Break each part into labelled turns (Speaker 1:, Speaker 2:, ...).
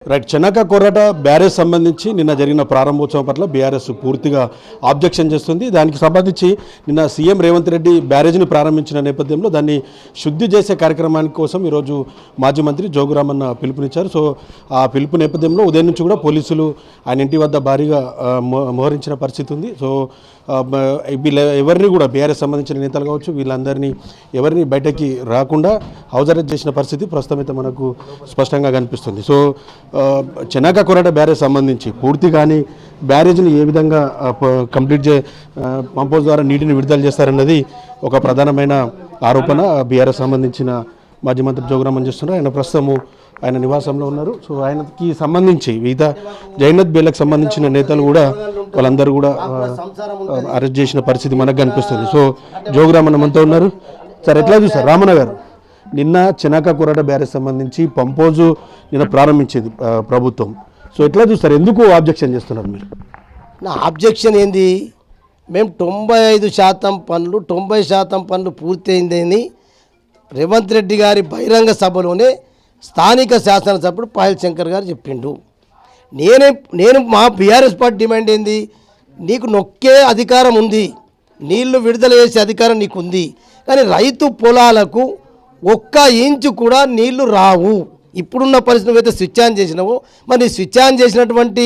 Speaker 1: Right చెన్నక కొర్రట barrage సంబంధించి నిన్న జరిగిన ప్రారంభోత్సవం పట్ల బీఆర్ఎస్ పూర్తిగా ఆబ్జెక్షన్ చేస్తుంది. దానికి సంబంధించి నిన్న సీఎం రేవంత్ రెడ్డి బ్యారేజ్ని ప్రారంభించిన నేపథ్యంలో దాన్ని శుద్ధి చేసే కార్యక్రమానికి కోసం ఈరోజు మాజీ మంత్రి జోగురామన్న పిలుపునిచ్చారు. సో ఆ పిలుపు నేపథ్యంలో ఉదయం నుంచి కూడా పోలీసులు ఆయన ఇంటి వద్ద భారీగా మోహరించిన పరిస్థితి ఉంది. సో ఎవరిని కూడా బీఆర్ఎస్ సంబంధించిన నేతలు కావచ్చు వీళ్ళందరినీ ఎవరిని బయటకి రాకుండా హౌస్ అరెస్ట్ చేసిన పరిస్థితి ప్రస్తుతం అయితే మనకు స్పష్టంగా కనిపిస్తుంది. సో చెన్నక కొర్రట బ్యారేజ్ సంబంధించి పూర్తిగాని బ్యారేజ్ని ఏ విధంగా కంప్లీట్ పంపోజ్ ద్వారా నీటిని విడుదల చేస్తారన్నది ఒక ప్రధానమైన ఆరోపణ బీఆర్ఎస్ సంబంధించిన మాజీ మంత్రి జోగురామన్ చేస్తున్నారు. ఆయన ప్రస్తుతము ఆయన నివాసంలో ఉన్నారు. సో ఆయనకి సంబంధించి మిగతా జైనత్ బేలకు సంబంధించిన నేతలు కూడా వాళ్ళందరూ కూడా అరెస్ట్ చేసిన పరిస్థితి మనకు కనిపిస్తుంది. సో జోగురామన్ మనతో ఉన్నారు. సార్ ఎట్లా చూస్తారు రామన్న గారు నిన్న చెన్నక కొర్రట బ్యారేజ్ సంబంధించి పంపోజు నిన్న ప్రారంభించేది ప్రభుత్వం. సో ఎట్లా చూస్తారు, ఎందుకు ఆబ్జెక్షన్ చేస్తున్నారు మీరు?
Speaker 2: నా ఆబ్జెక్షన్ ఏంది, మేము 95% పనులు 90% పనులు పూర్తయిందని రేవంత్ రెడ్డి గారి బహిరంగ సభలోనే స్థానిక శాసనసభ్యుడు పాయల్ శంకర్ గారు చెప్పిండు. నేను మా బీఆర్ఎస్ పార్టీ డిమాండ్ ఏంది, నీకు నొక్కే అధికారం ఉంది, నీళ్లు విడుదల చేసే అధికారం నీకు ఉంది, కానీ రైతు పొలాలకు ఒక్క ఇంచు కూడా నీళ్లు రావు. ఇప్పుడున్న పరిస్థితి అయితే స్విచ్ ఆన్ చేసినావు, మరి స్విచ్ ఆన్ చేసినటువంటి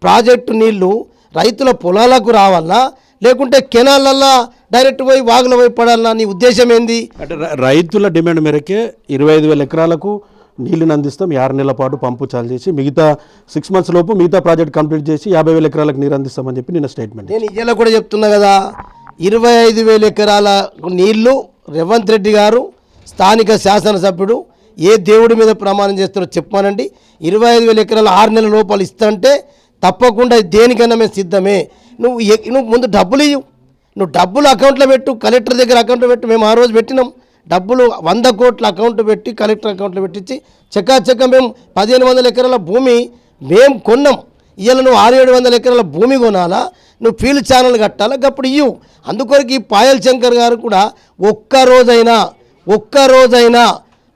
Speaker 2: ప్రాజెక్టు నీళ్లు రైతుల పొలాలకు రావాలా లేకుంటే కెనాలల్లా డైరెక్ట్ పోయి వాగుల పోయి పడాలన్నా, నీ ఉద్దేశం ఏంది?
Speaker 1: అంటే రైతుల డిమాండ్ మేరకే 25,000 ఎకరాలకు నీళ్ళని అందిస్తాం, 6 నెలల పాటు పంపు చాలు చేసి మిగతా 6 months లోపు మిగతా ప్రాజెక్ట్ కంప్లీట్ చేసి 50,000 ఎకరాలకు నీరు అందిస్తామని చెప్పి నిన్న స్టేట్మెంట్.
Speaker 2: నేను ఇయ్యాల కూడా చెప్తున్నా కదా, 25,000 ఎకరాల నీళ్లు రేవంత్ రెడ్డి గారు స్థానిక శాసనసభ్యుడు ఏ దేవుడి మీద ప్రమాణం చేస్తారో చెప్పానండి. 25,000 ఎకరాలు 6 నెలల లోపల ఇస్తుంటే తప్పకుండా దేనికైనా మేము సిద్ధమే. నువ్వు ముందు డబ్బులు ఇవ్వు, నువ్వు డబ్బులు అకౌంట్లో పెట్టు, కలెక్టర్ దగ్గర అకౌంట్లో పెట్టు. మేము ఆ రోజు పెట్టినాం డబ్బులు 100 కోట్ల అకౌంట్ పెట్టి కలెక్టర్ అకౌంట్లో పెట్టించి చక్కా మేము 1,500 ఎకరాల భూమి మేము కొన్నాం. ఇవాళ నువ్వు 600-700 ఎకరాల భూమి కొనాలా, నువ్వు ఫీల్డ్ ఛానల్ కట్టాలా, అప్పుడు ఇవ్వు. అందుకొరకు ఈ పాయల్ శంకర్ గారు కూడా ఒక్క రోజైనా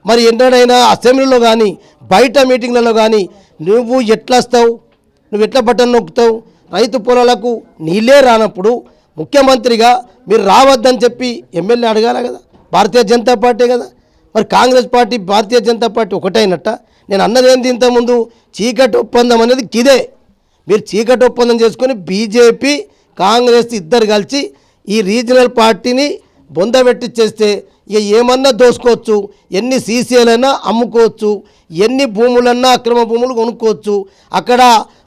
Speaker 2: మరి ఎన్నడైనా అసెంబ్లీలో కానీ బయట మీటింగ్లలో కానీ నువ్వు ఎట్లా వస్తావు, నువ్వు ఎట్లా బటన్ నొక్కుతావు? రైతు పొలాలకు నీళ్ళే రానప్పుడు ముఖ్యమంత్రిగా మీరు రావద్దని చెప్పి ఎమ్మెల్యే అడగాల కదా, భారతీయ జనతా పార్టీ కదా. మరి కాంగ్రెస్ పార్టీ భారతీయ జనతా పార్టీ ఒకటైనట్ట. నేను అన్నది ఏంది ఇంతకుముందు, చీకటి ఒప్పందం అనేది ఇదే. మీరు చీకటి ఒప్పందం చేసుకొని బీజేపీ కాంగ్రెస్ ఇద్దరు కలిసి ఈ రీజనల్ పార్టీని బొందబెట్టిచ్చేస్తే ఇక ఏమన్నా దోసుకోవచ్చు, ఎన్ని సీసీలైనా అమ్ముకోవచ్చు, ఎన్ని భూములన్నా అక్రమ భూములు కొనుక్కోవచ్చు. అక్కడ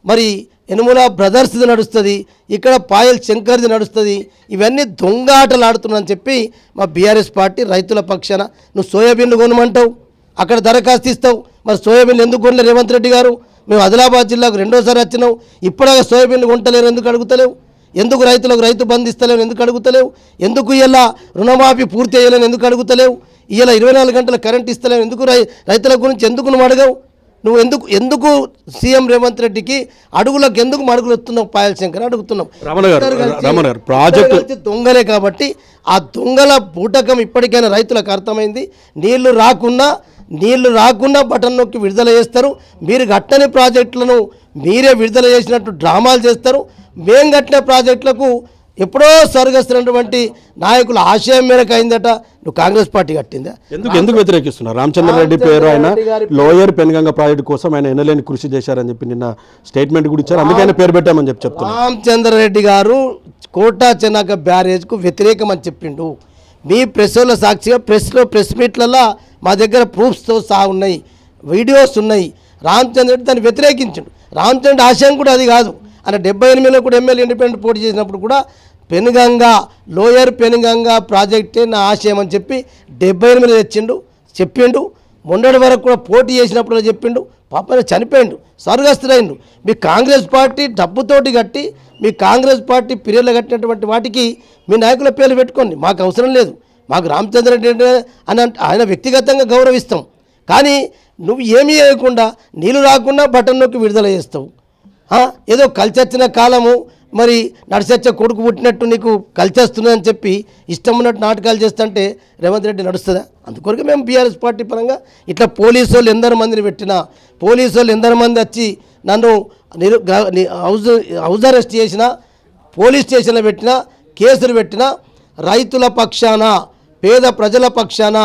Speaker 2: మరి యనుమల బ్రదర్స్ది నడుస్తుంది, ఇక్కడ పాయల్ శంకర్ది నడుస్తుంది. ఇవన్నీ దొంగ ఆటలు ఆడుతున్నానని చెప్పి మా బీఆర్ఎస్ పార్టీ రైతుల పక్షాన నువ్వు సోయాబీన్లు కొనమంటావు, అక్కడ దరఖాస్తు ఇస్తావు. మరి సోయాబీన్లు ఎందుకు కొనలేరు రేవంత్ రెడ్డి గారు? మేము ఆదిలాబాద్ జిల్లాకు 2వ సారి వచ్చినావు, ఇప్పటిగా సోయాబీన్లు కొంటలేరు, ఎందుకు అడుగుతలేవు? ఎందుకు రైతులకు రైతు బంధు ఇస్తలేవు, ఎందుకు అడుగుతలేవు? ఎందుకు ఇలా రుణమాఫీ పూర్తి అయ్యాలని ఎందుకు అడుగుతలేవు? ఇలా 24 గంటల కరెంట్ ఇస్తలేవు, ఎందుకు రైతుల గురించి ఎందుకు నువ్వు అడగవు? నువ్వు ఎందుకు సీఎం రేవంత్ రెడ్డికి అడుగులకు ఎందుకు మడుగులు వస్తున్నావు? పాయల్ శంకర్ అడుగుతున్నావు. ప్రాజెక్టు దొంగలే కాబట్టి ఆ దొంగల బూటకం ఇప్పటికైనా రైతులకు అర్థమైంది. నీళ్లు రాకుండా బటన్ నొక్కి విడుదల చేస్తారు. మీరు కట్టని ప్రాజెక్టులను మీరే విడుదల చేసినట్టు డ్రామాలు చేస్తారు. మేం కట్టిన ప్రాజెక్టులకు ఎప్పుడో స్వర్గస్తున్నటువంటి నాయకుల ఆశయం మేరకు అయిందట, నువ్వు కాంగ్రెస్ పార్టీ కట్టిందా?
Speaker 1: ఎందుకు వ్యతిరేకిస్తున్నారు? రామచంద్రారెడ్డి పేరు ఆయన లోయర్ పెనుగంగ ప్రాజెక్టు కోసం ఆయన ఎనలేని కృషి చేశారని చెప్పి నిన్న స్టేట్మెంట్ కూడా ఇచ్చారు, అందుకని పేరు పెట్టామని చెప్తున్నారు.
Speaker 2: రామచంద్రారెడ్డి గారు కోటా చెన్నక బ్యారేజ్కు వ్యతిరేకం అని చెప్పిండు. మీ ప్రెస్ల సాక్షిగా ప్రెస్ మీట్లలో మా దగ్గర ప్రూఫ్స్తో సహా ఉన్నాయి, వీడియోస్ ఉన్నాయి. రామచంద్రారెడ్డి దాన్ని వ్యతిరేకించిండు. రామచంద్ర ఆశయం కూడా అది కాదు. ఆయన 78లో కూడా ఎమ్మెల్యే ఇండిపెండెంట్ పోటీ చేసినప్పుడు కూడా లోయర్ పెనుగంగా ప్రాజెక్టే నా ఆశయం అని చెప్పి 78 చెప్పిండు. మొన్నటి వరకు కూడా పోటీ చేసినప్పుడు చెప్పిండు. పాప చనిపోయిండు, స్వర్గస్థుడైండు. మీ కాంగ్రెస్ పార్టీ డబ్బుతోటి కట్టి మీ కాంగ్రెస్ పార్టీ పీరియడ్లో కట్టినటువంటి వాటికి మీ నాయకుల పేర్లు పెట్టుకోండి, మాకు అవసరం లేదు. మాకు రామచంద్రారెడ్డి అని ఆయన వ్యక్తిగతంగా గౌరవిస్తాం, కానీ నువ్వు ఏమీ చేయకుండా నీళ్ళు రాకుండా బటన్ నొక్కి విడుదల చేస్తావు. ఏదో కలిసొచ్చిన కాలము మరి నడిచచ్చే కొడుకు పుట్టినట్టు నీకు కలిచేస్తున్నదని చెప్పి ఇష్టం ఉన్నట్టు నాటకాలు చేస్తుంటే రేవంత్ రెడ్డి నడుస్తుందా? అందుకొరకు మేము బీఆర్ఎస్ పార్టీ పరంగా ఇట్లా పోలీసు వాళ్ళు ఎందరు మందిని పెట్టినా, పోలీసు వాళ్ళు ఎందరు మంది వచ్చి నన్ను హౌస్ అరెస్ట్ చేసినా, పోలీస్ స్టేషన్లో పెట్టినా, కేసులు పెట్టినా, రైతుల పక్షాన పేద ప్రజల పక్షాన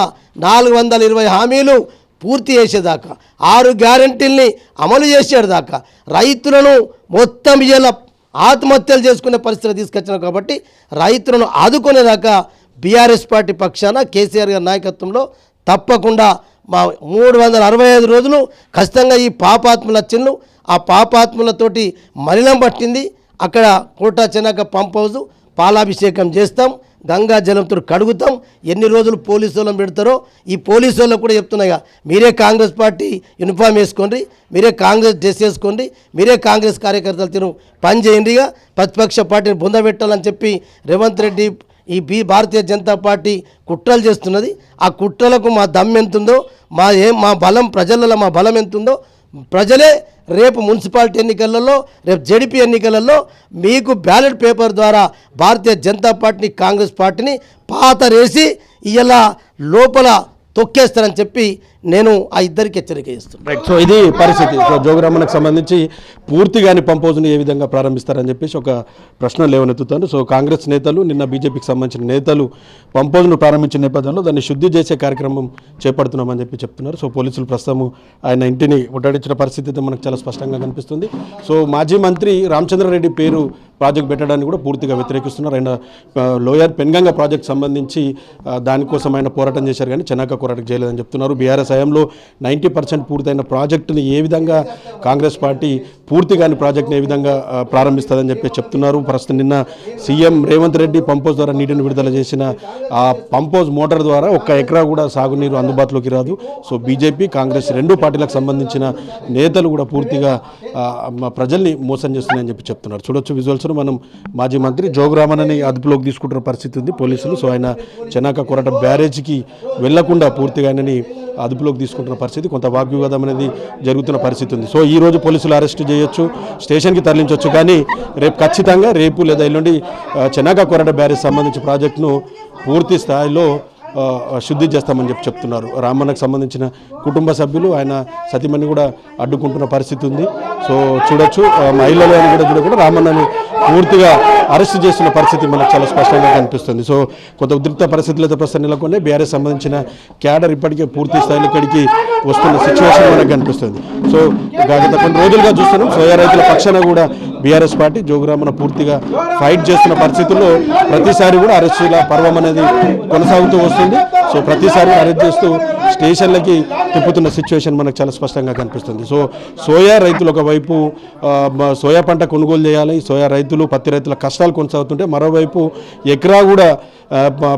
Speaker 2: 420 హామీలు పూర్తి చేసేదాకా 6 గ్యారెంటీల్ని అమలు చేసేదాకా రైతులను మొత్తం ఇలా ఆత్మహత్యలు చేసుకునే పరిస్థితి తీసుకొచ్చినాం. కాబట్టి రైతులను ఆదుకునేదాకా బీఆర్ఎస్ పార్టీ పక్షాన కేసీఆర్ గారి నాయకత్వంలో తప్పకుండా మా 365 రోజులు ఖచ్చితంగా ఈ పాపాత్ముల చిన్ను ఆ పాపాత్ములతోటి మలినం పట్టింది. అక్కడ కోటా చెన్నాక పంప్ హౌస్ పాలాభిషేకం చేస్తాం, గంగా జలంతో కడుగుతాం. ఎన్ని రోజులు పోలీసు వాళ్ళని పెడతారో ఈ పోలీసు వాళ్ళకు కూడా చెప్తున్నాయిగా, మీరే కాంగ్రెస్ పార్టీ యూనిఫామ్ వేసుకోండి, మీరే కాంగ్రెస్ డ్రెస్ వేసుకోండి, మీరే కాంగ్రెస్ కార్యకర్తలు తిను పని చేయండిగా, ప్రతిపక్ష పార్టీని బుందబెట్టాలని చెప్పి రేవంత్ రెడ్డి ఈ భారతీయ జనతా పార్టీ కుట్రలు చేస్తున్నది. ఆ కుట్రలకు మా దమ్ ఎంతుందో, మా బలం ప్రజలలో మా బలం ఎంతుందో ప్రజలే రేపు మున్సిపాలిటీ ఎన్నికలలో, రేపు జడిపి ఎన్నికలలో మీకు బ్యాలెట్ పేపర్ ద్వారా భారతీయ జనతా పార్టీని కాంగ్రెస్ పార్టీని పాతరేసి ఇలా లోపల తొక్కేస్తారని చెప్పి నేను ఆ ఇద్దరికి హెచ్చరిక చేస్తున్నాను.
Speaker 1: రైట్. సో ఇది పరిస్థితి. సో జోగురామన్నకు సంబంధించి పూర్తిగాని పంప్ హౌస్ని ఏ విధంగా ప్రారంభిస్తారని చెప్పేసి ఒక ప్రశ్న లేవనెత్తుతాను. సో కాంగ్రెస్ నేతలు నిన్న బీజేపీకి సంబంధించిన నేతలు పంప్ హౌస్ను ప్రారంభించిన నేపథ్యంలో దాన్ని శుద్ధి చేసే కార్యక్రమం చేపడుతున్నామని చెప్పి చెప్తున్నారు. సో పోలీసులు ప్రస్తుతం ఆయన ఇంటిని ముట్టడించిన పరిస్థితి అయితే మనకు చాలా స్పష్టంగా కనిపిస్తుంది. సో మాజీ మంత్రి రామచంద్రారెడ్డి పేరు ప్రాజెక్ట్ పెట్టడానికి కూడా పూర్తిగా వ్యతిరేకిస్తున్నారు. ఆయన లోయర్ పెన్గంగ ప్రాజెక్ట్ సంబంధించి దానికోసం ఆయన పోరాటం చేశారు, కానీ చెన్నాక పోరాటం చేయలేదని చెప్తున్నారు. బీఆర్ఎస్ హయాంలో 90% పూర్తయిన ప్రాజెక్టుని ఏ విధంగా కాంగ్రెస్ పార్టీ పూర్తిగాని ప్రాజెక్ట్ని ఏ విధంగా ప్రారంభిస్తుందని చెప్పి చెప్తున్నారు. ప్రస్తుతం నిన్న CM Revanth Reddy pump house ద్వారా నీటిని విడుదల చేసిన ఆ పంప్ హౌస్ మోటార్ ద్వారా 1 ఎకరా కూడా సాగునీరు అందుబాటులోకి రాదు. సో బీజేపీ కాంగ్రెస్ 2 పార్టీలకు సంబంధించిన నేతలు కూడా పూర్తిగా ప్రజల్ని మోసం చేస్తున్నాయని చెప్పి చెప్తున్నారు. చూడొచ్చు విజువల్స్. మనం మాజీ మంత్రి జోగురామన్నని అదుపులోకి తీసుకుంటున్న పరిస్థితి ఉంది పోలీసులు. సో ఆయన చెన్నాక కొరట బ్యారేజ్కి వెళ్లకుండా పూర్తిగా ఆయనని అదుపులోకి తీసుకుంటున్న పరిస్థితి, కొంత వాగ్వివాదం అనేది జరుగుతున్న పరిస్థితి ఉంది. సో ఈ రోజు పోలీసులు అరెస్ట్ చేయొచ్చు, స్టేషన్కి తరలించవచ్చు, కానీ రేపు ఖచ్చితంగా రేపు లేదా ఎల్లుండి చెన్నాక కొరట బ్యారేజ్ సంబంధించి ప్రాజెక్టును పూర్తి స్థాయిలో శుద్ధి చేస్తామని చెప్పి చెప్తున్నారు. రామన్నకు సంబంధించిన కుటుంబ సభ్యులు ఆయన సతీమణి కూడా అడ్డుకుంటున్న పరిస్థితి ఉంది. సో చూడొచ్చు మహిళలు అని కూడా రామన్నని పూర్తిగా అరెస్ట్ చేస్తున్న పరిస్థితి మనకు చాలా స్పష్టంగా కనిపిస్తుంది. సో కొంత ఉద్రిక్త పరిస్థితులు అయితే ప్రస్తుతం నెలకొన్నాయి. బీఆర్ఎస్ సంబంధించిన క్యాడర్ ఇప్పటికే పూర్తి స్థాయిలో ఇక్కడికి వస్తున్న సిచ్యువేషన్ మనకు కనిపిస్తుంది. సో గత కొన్ని రోజులుగా చూస్తున్నాం సోయా రైతుల పక్షాన కూడా బీఆర్ఎస్ పార్టీ జోగురామన్న పూర్తిగా ఫైట్ చేస్తున్న పరిస్థితుల్లో ప్రతిసారి కూడా అరెస్టుల పర్వం అనేది కొనసాగుతూ వస్తుంది. సో ప్రతిసారి అరెస్ట్ చేస్తూ స్టేషన్లకి తిప్పుతున్న సిచ్యువేషన్ మనకు చాలా స్పష్టంగా కనిపిస్తుంది. సో సోయా రైతులు ఒకవైపు సోయా పంట కొనుగోలు చేయాలి, సోయా రైతులు పత్తి రైతుల కష్టాలు కొనసాగుతుంటే మరోవైపు ఎకరా కూడా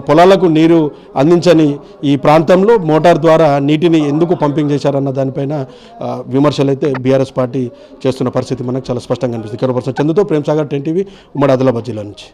Speaker 1: పొలాలకు నీరు అందించని ఈ ప్రాంతంలో మోటార్ ద్వారా నీటిని ఎందుకు పంపింగ్ చేశారన్న దానిపైన విమర్శలు అయితే బీఆర్ఎస్ పార్టీ చేస్తున్న పరిస్థితి మనకు చాలా స్పష్టంగా కనిపిస్తుంది. ఇక్కడ చందుతో ప్రేమ్ సాగర్ 10 టీవీ ఉమ్మడి ఆదిలాబాద్ జిల్లా నుంచి.